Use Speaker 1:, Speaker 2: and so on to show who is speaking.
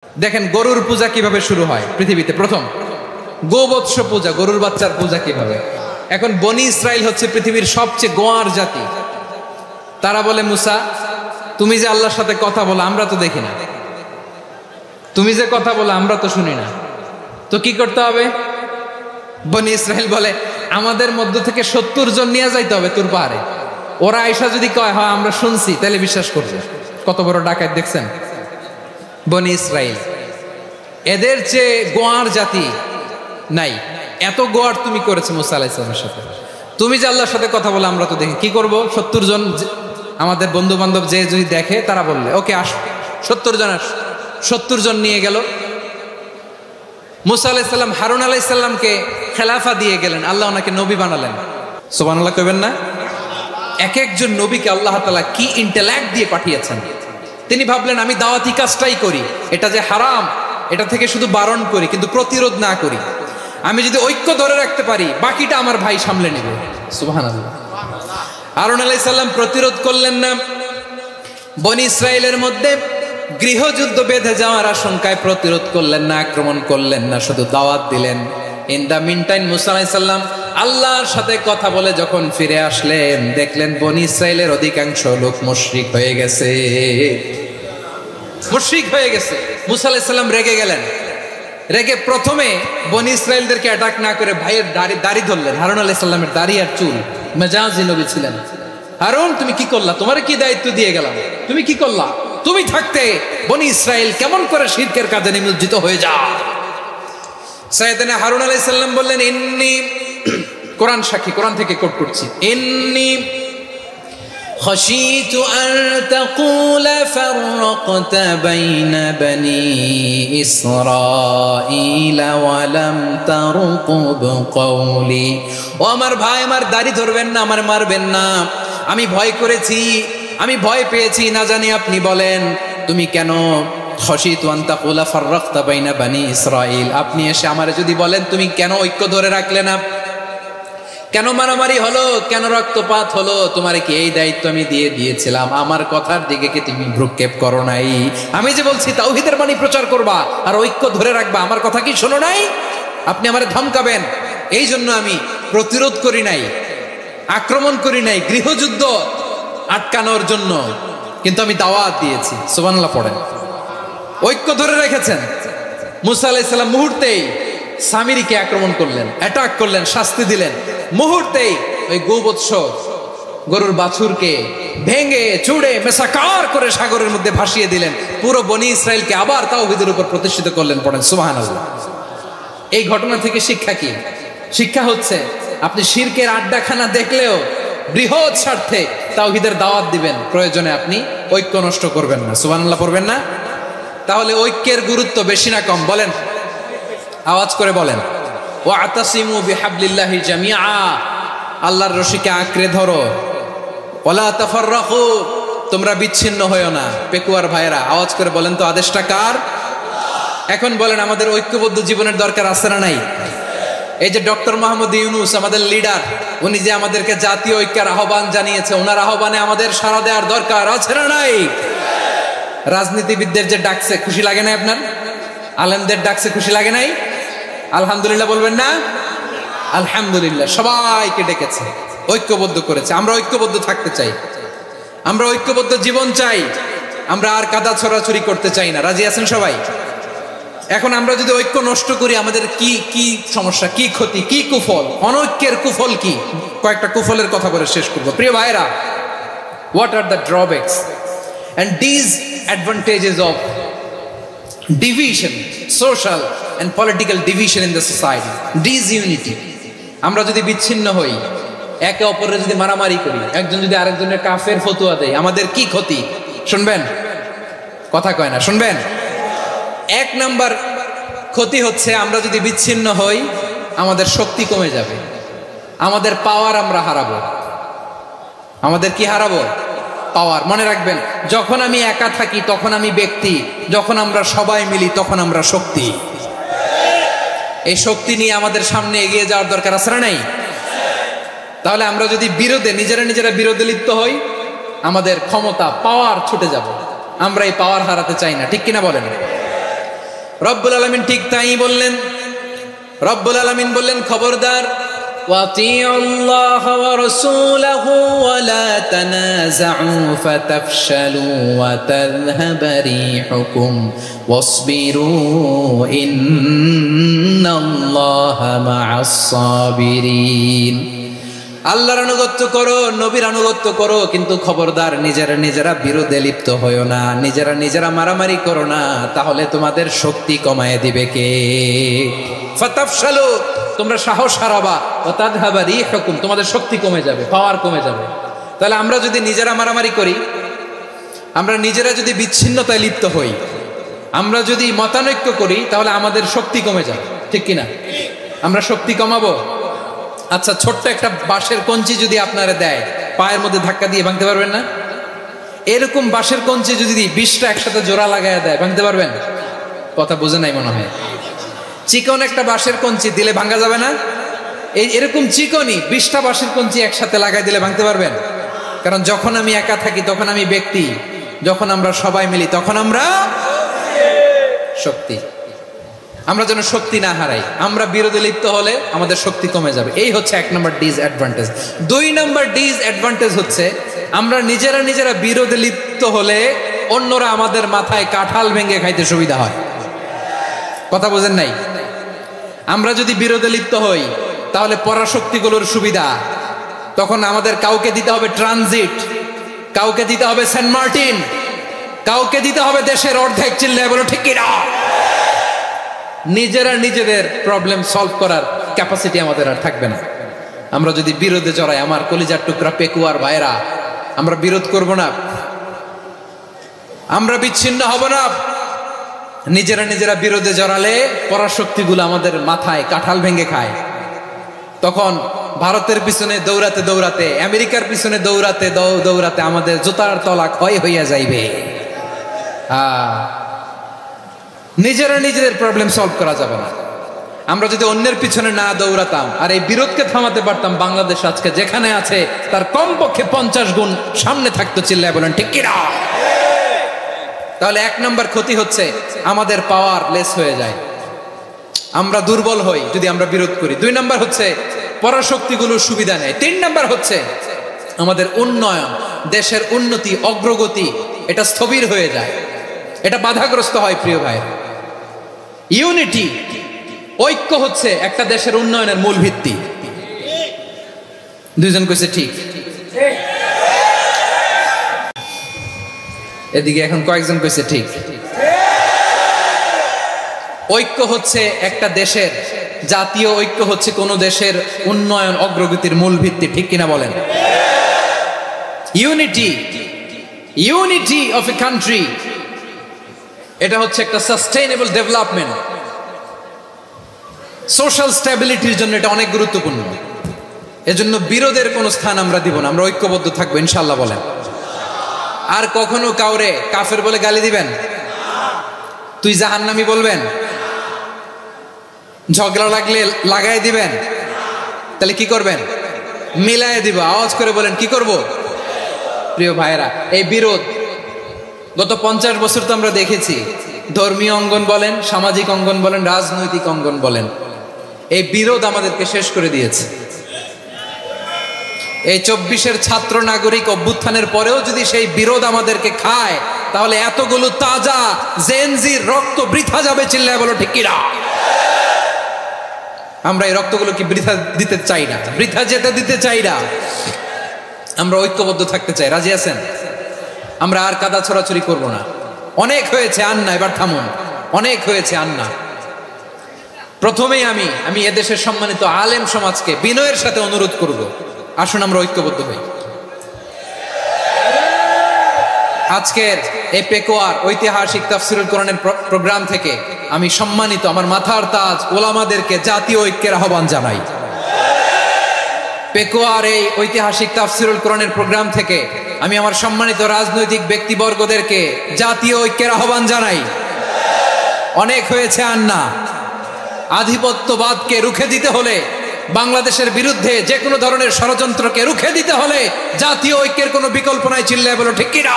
Speaker 1: দেখেন গরুর পূজা কিভাবে শুরু হয় পৃথিবীতে। প্রথম গোবৎস পূজা, গরুর বাচ্চার পূজা কিভাবে। এখন বনি ইসরাইল হচ্ছে পৃথিবীর সবচেয়ে গোয়ার জাতি। তারা বলে, মুসা তুমি যে আল্লাহর সাথে কথা বলো আমরা তো দেখি না, তুমি যে কথা বলো আমরা তো শুনি না, তো কি করতে হবে? বনি ইসরাইল বলে, আমাদের মধ্য থেকে 70 জন নিয়ে যাইতে হবে তোর পাহাড়ে। ওরা আয়সা যদি কয় হয় আমরা শুনছি, তাহলে বিশ্বাস করবে। কত বড় ডাকাত দেখছেন বনি ইসরাইল। এদের চেয়ে গোয়ার জাতি নাই। এত গোয়ার তুমি করেছো মুসা আলাইহিস সালামের সাথে। তুমি যে আল্লাহর সাথে কথা বলে আমরা তো দেখি, কি করব? 70 জন আমাদের বন্ধু বান্ধব যে যদি দেখে, তারা বললে ওকে আস, 70 জন আস। 70 জন নিয়ে গেল। মুসা আলাইহিস সালাম হারুন আলাইহিস সালামকে খেলাফা দিয়ে গেলেন, আল্লাহ ওনাকে নবী বানালেন। সুবহানাল্লাহ কইবেন না? এক একজন নবীকে আল্লাহ তাআলা কি ইন্টেলেক্ট দিয়ে পাঠিয়েছেন। তিনি ভাবলেন আমি দাওয়াতি কাজটাই করি, এটা যে হারাম এটা থেকে শুধু বারণ করি, কিন্তু প্রতিরোধ না করি। আমি যদি ঐক্য ধরে রাখতে পারি, বাকিটা আমার ভাই সামলে নেবে। সুবহানাল্লাহ। হারুন আলাইহিস সালাম প্রতিরোধ করলেন না। বনি ইসরাইলের মধ্যে গৃহযুদ্ধ বেঁধে যাওয়ার আশঙ্কায় প্রতিরোধ করলেন না, আক্রমণ করলেন না, শুধু দাওয়াত দিলেন। ইন দা মিন টাইম মুসা আলাইহিস সালাম আল্লাহর সাথে কথা বলে যখন ফিরে আসলেন, দেখলেন বনি ইসরাইলের অধিকাংশ লোক মুশরিক হয়ে গেছে। মুশরিক হয়ে গেছে। মুসা আলাইহিস সালাম রেগে গেলেন। রেগে প্রথমে বনি ইসরাইলদেরকে অ্যাটাক না করে ভাইয়ের দাড়ি ধরলেন। হারুন আলাইহিস সালামের দাড়ি আর চুল। মেজাজি নবী ছিলেন। হারুন তুমি কি করলা? তোমার কি দায়িত্ব দিয়ে গেলাম, তুমি কি করলা? তুমি থাকতে বনি ইসরাইল কেমন করে শিরকের কাজে নিমজ্জিত হয়ে যায়? সাইয়েদনা হারুন আলাইহিস সালাম বললেন, ইন্নী, কোরআন সাক্ষী, কোরআন থেকে কোট করছি, ইন্নী خشيت أن تقول فرقت بين بني إسرائيل ولم ترقب قولي। ও আমার ভাই, আমার দাড়ি ধরবেন না, আমার মারবেন না। আমি ভয় করেছি, আমি ভয় পেয়েছি, না জানি আপনি বলেন তুমি কেন খশিতু আন তাকুলা ফাররাকতা বাইনা বানি ইসরাইল, আপনি এসে আমারে যদি বলেন তুমি কেন ঐক্য ধরে রাখলে না, কেন মারামারি হলো, কেন রক্তপাত হলো, তোমার কি এই দায়িত্ব আমি দিয়ে দিয়েছিলাম? আমার কথার দিকে কি তুমি ভ্রুক্ষেপ করো নাই? আমি যে বলছি তাওহীদের বাণী প্রচার করবা আর ঐক্য ধরে রাখবা, আমার কথা কি শোনো নাই? আপনি আমারে ধমকাবেন, এই জন্য আমি প্রতিরোধ করি নাই, আক্রমণ করি নাই, গৃহযুদ্ধ আটকানোর জন্য, কিন্তু আমি দাওয়াত দিয়েছি। সুবহানাল্লাহ পড়েন। ঐক্য ধরে রেখেছেন। মুসা আলাইহিস সালাম মুহূর্তেই সামিরীকে আক্রমণ করলেন, অ্যাটাক করলেন, শাস্তি দিলেন। মুহূর্তেই ওই গোবৎস গরুর বাছুরকে ভেঙে চুড়ে মেসাকার করে সাগরের মধ্যে ভাসিয়ে দিলেন। পুরো বনি ইসরাইলকে আবার তাওহীদের উপর প্রতিষ্ঠিত করলেন। পড়েন সুবহানাল্লাহ। এই ঘটনা থেকে শিক্ষা কি? শিক্ষা হচ্ছে আপনি শিরকের আড্ডাখানা দেখলেও বৃহৎ স্বার্থে তাওহীদের দাওয়াত দিবেন, প্রয়োজনে আপনি ঐক্য নষ্ট করবেন না। সুবহানাল্লাহ পড়বেন না? তাহলে ঐক্যের গুরুত্ব বেশি না কম? বলেন, আওয়াজ করে বলেন। ওয়াতাসিমু বিহাবলিল্লাহি জামিআ, আল্লাহর রশিকে আঁকড়ে ধরো। ওয়ালা তাফাররাকু, তোমরা বিচ্ছিন্ন হয়ো না। পেকুয়ার ভাইরা আওয়াজ করে বলেন তো, আদেশটা কার? এখন বলেন, আমাদের ঐক্যবদ্ধ জীবনের দরকার আছে না নাই? এই যে ডক্টর মোহাম্মদ ইউনূস আমাদের লিডার, উনি যে আমাদেরকে জাতীয় ঐক্যের আহ্বান জানিয়েছে, ওনার আহ্বানে আমাদের সাড়া দেওয়ার দরকার আছে না নাই? রাজনীতিবিদদের যে ডাকছে, খুশি লাগে না আপনার? আলেমদের ডাকছে, খুশি লাগে নাই? আলহামদুলিল্লাহ বলবেন না? আলহামদুলিল্লাহ। সবাইকে ডেকেছে, ঐক্যবদ্ধ করেছে। আমরা ঐক্যবদ্ধ থাকতে চাই, আমরা ঐক্যবদ্ধ জীবন চাই, আমরা আর কাদা ছড়াছড়ি করতে চাই না। রাজি আছেন সবাই? এখন আমরা যদি ঐক্য নষ্ট করি, আমাদের কি কি সমস্যা, কি ক্ষতি, কি কুফল? অনৈক্যের কুফল কি? কয়েকটা কুফলের কথা বলে শেষ করবো। প্রিয় ভাইরা, what are the drawbacks and disadvantages of division, social and political division in the society, disunity? আমরা যদি বিচ্ছিন্ন হই, একে অপরের যদি মারামারি করি, একজন যদি আরেকজনের কাফের ফতোয়া দেয়, আমাদের কি ক্ষতি? শুনবেন? কথা কয় না, শুনবেন? এক নাম্বার ক্ষতি হচ্ছে, আমরা যদি বিচ্ছিন্ন হই, আমাদের শক্তি কমে যাবে, আমাদের পাওয়ার আমরা হারাবো। আমাদের কি হারাবো? পাওয়ার। মনে রাখবেন, যখন আমি একা থাকি তখন আমি ব্যক্তি, যখন আমরা সবাই মিলি তখন আমরা শক্তি। এই শক্তি নিয়ে আমাদের সামনে এগিয়ে যাওয়ার দরকার আছে না নাই? তাহলে আমরা যদি নিজেরা বিরোধে লিপ্ত হই, আমাদের ক্ষমতা, পাওয়ার ছুটে যাব। আমরা এই পাওয়ার হারাতে চাই না, ঠিক কিনা বলেন? রব্বুল আলামিন ঠিক তাই বললেন। রব্বুল আলামিন বললেন, খবরদার, ওয়াতিউল্লাহ ওয়া রাসূলাহু ওয়া লা তানাযাউ ফাতাফশালু ওয়া তাযহাবা রিহুকুম ওয়াসবিরু ইন্নাল্লাহা মা'আস সাবিরিন। আল্লাহর আনুগত্য করো, নবীর আনুগত্য করো, কিন্তু খবরদার নিজেরা বিরোধে লিপ্ত হয়ো না, নিজেরা মারামারি করো না, তাহলে তোমাদের শক্তি কমায় দিবে কে? ফাতাফশালু, তোমরা সাহস হারাবা, ওয়া তাযহাবা রিহুকুম, তোমাদের শক্তি কমে যাবে, পাওয়ার কমে যাবে। তাহলে আমরা যদি নিজেরা মারামারি করি, আমরা নিজেরা যদি বিচ্ছিন্নতায় লিপ্ত হই, আমরা যদি মতানৈক্য করি, তাহলে আমাদের শক্তি কমে যাবে, ঠিক কিনা? আমরা শক্তি কমাবো। আচ্ছা, ছোট্ট একটা বাঁশের কঞ্চি যদি আপনারা দেয়, পায়ের মধ্যে ধাক্কা দিয়ে ভাঙতে পারবেন না? এরকম বাঁশের কঞ্চি যদি 20টা একসাথে জোড়া লাগায় দেয়, ভাঙতে পারবেন? কথা বোঝে নাই মনে হয়। চিকন একটা বাঁশের কঞ্চি দিলে ভাঙা যাবে না? এরকম চিকনই 20টা বাঁশের কঞ্চি একসাথে লাগাই দিলে ভাঙতে পারবেন? কারণ যখন আমি একা থাকি তখন আমি ব্যক্তি, যখন আমরা সবাই মিলি তখন আমরা শক্তি। আমরা যেন শক্তি না হারাই। আমরা বিরোধে লিপ্ত হলে আমাদের শক্তি কমে যাবে। এই হচ্ছে 1 নম্বর ডিসঅ্যাডভান্টেজ। 2 নম্বর ডিসঅ্যাডভান্টেজ হচ্ছে, আমরা নিজেরা বিরোধে লিপ্ত হলে অন্যরা আমাদের মাথায় কাঁঠাল ভেঙে খাইতে সুবিধা হয়। কথা বোঝেন নাই? আমরা যদি বিরোধে লিপ্ত হই, তাহলে পরাশক্তিগুলোর সুবিধা, তখন আমাদের কাউকে দিতে হবে ট্রানজিট, কাউকে দিতে হবে সেন্ট মার্টিন, কাউকে দিতে হবে দেশের অর্ধেক। চিল্লায় বলো ঠিক কিনা? নিজেদের প্রবলেম সলভ করার ক্যাপাসিটি আমাদের আর থাকবে না। আমরা যদি বিরোধে জড়াই, আমার কলিজার টুকরা পেকুয়ার ভাইরা, আমরা বিরোধ করব না, আমরা বিচ্ছিন্ন হব না। নিজেরা বিরোধে জড়ালে পরাশক্তিগুলো আমাদের মাথায় কাঁঠাল ভেঙে খায়। তখন ভারতের পিছনে দৌড়াতে, আমেরিকার পিছনে দৌড়াতে আমাদের জুতার তলা ক্ষয় হইয়া যাইবে। নিজেদের প্রবলেম সলভ করা যাবে না। আমরা যদি অন্যের পিছনে না দৌড়াতাম আর এই বিরোধকে থামাতে পারতাম, বাংলাদেশ আজকে যেখানে আছে তার কমপক্ষে 50 গুণ সামনে থাকতো। চিল্লায় বলেন ঠিক কিনা? তাহলে 1 নম্বর ক্ষতি হচ্ছে, আমাদের পাওয়ার লেস হয়ে যায়, আমরা দুর্বল হই যদি আমরা বিরোধ করি। 2 নম্বর হচ্ছে, পরাশক্তিগুলোর সুবিধা নেয়। 3 নম্বর হচ্ছে, আমাদের উন্নয়ন, দেশের উন্নতি, অগ্রগতি, এটা স্থবির হয়ে যায়, এটা বাধাগ্রস্ত হয়। প্রিয় ভাই, ইউনিটি, ঐক্য হচ্ছে একটা দেশের উন্নয়নের মূল ভিত্তি। 2 জন কইছে ঠিক। এদিকে এখন কয়েকজন কইছে ঠিক। ঐক্য হচ্ছে একটা দেশের, জাতীয় ঐক্য হচ্ছে কোন দেশের উন্নয়ন, অগ্রগতির মূল ভিত্তি, ঠিক কিনা বলেন? ইউনিটি অফ এ কান্ট্রি, এটা হচ্ছে একটা সাস্টেইনেবল ডেভেলপমেন্ট, সোশ্যাল স্ট্যাবিলিটির জন্য এটা অনেক গুরুত্বপূর্ণ। এজন্য বিরোধের কোনো স্থান আমরা দিব না, আমরা ঐক্যবদ্ধ থাকবো ইনশাআল্লাহ বলেন। আর কখনো কাউরে কাফের বলে গালি দিবেন? তুই জাহান্নামী বলবেন? ঝগড়া লাগলে লাগাই দিবেন? তাহলে কি করবেন? মিলায় দিব। আওয়াজ করে বলেন, কি করব? প্রিয় ভাইরা, এই বিরোধ গত 50 বছর তো আমরা দেখেছি, ধর্মীয় অঙ্গন বলেন, সামাজিক অঙ্গন বলেন, রাজনৈতিক অঙ্গন বলেন, এই বিরোধ আমাদেরকে শেষ করে দিয়েছে। এই 24-এর ছাত্র নাগরিক অভ্যুত্থানের পরেও যদি সেই বিরোধ আমাদেরকে খায়, তাহলে এতগুলো তাজা জেনজির রক্ত বৃথা যাবে। চিল্লায় বলো ঠিক কিনা? আমরা এই রক্তগুলোকে বৃথা দিতে চাই না, বৃথা যেতে দিতে চাই না। আমরা ঐক্যবদ্ধ থাকতে চাই। রাজি আছেন? আমরা আর কাদা ছড়াছড়ি করব না। অনেক হয়েছে, আন্না, এবার থামুন। অনেক হয়েছে, আন্না। প্রথমেই আমি এদেশের সম্মানিত আলেম সমাজকে বিনয়ের সাথে অনুরোধ করব, আসুন আমরা ঐক্যবদ্ধ হই। আজকের এই পেকুয়ার ঐতিহাসিক তাফসিরুল কোরআনের প্রোগ্রাম থেকে আমি সম্মানিত আমার মাথার তাজ ওলামাদেরকে জাতীয় ঐক্যের আহ্বান জানাই। পেকুয়ার এই ঐতিহাসিক তাফসিরুল কোরআনের প্রোগ্রাম থেকে আমি আমার সম্মানিত রাজনৈতিক ব্যক্তিবর্গদেরকে জাতীয় ঐক্যের আহ্বান জানাই। অনেক হয়েছে, আন্না। আধিপত্যবাদকে রুখে দিতে হলে, বাংলাদেশের বিরুদ্ধে যে কোনো ধরনের ষড়যন্ত্রকে রুখে দিতে হলে জাতীয় ঐক্যের কোনো বিকল্প নাই। চিল্লায় বলো ঠিক কিনা?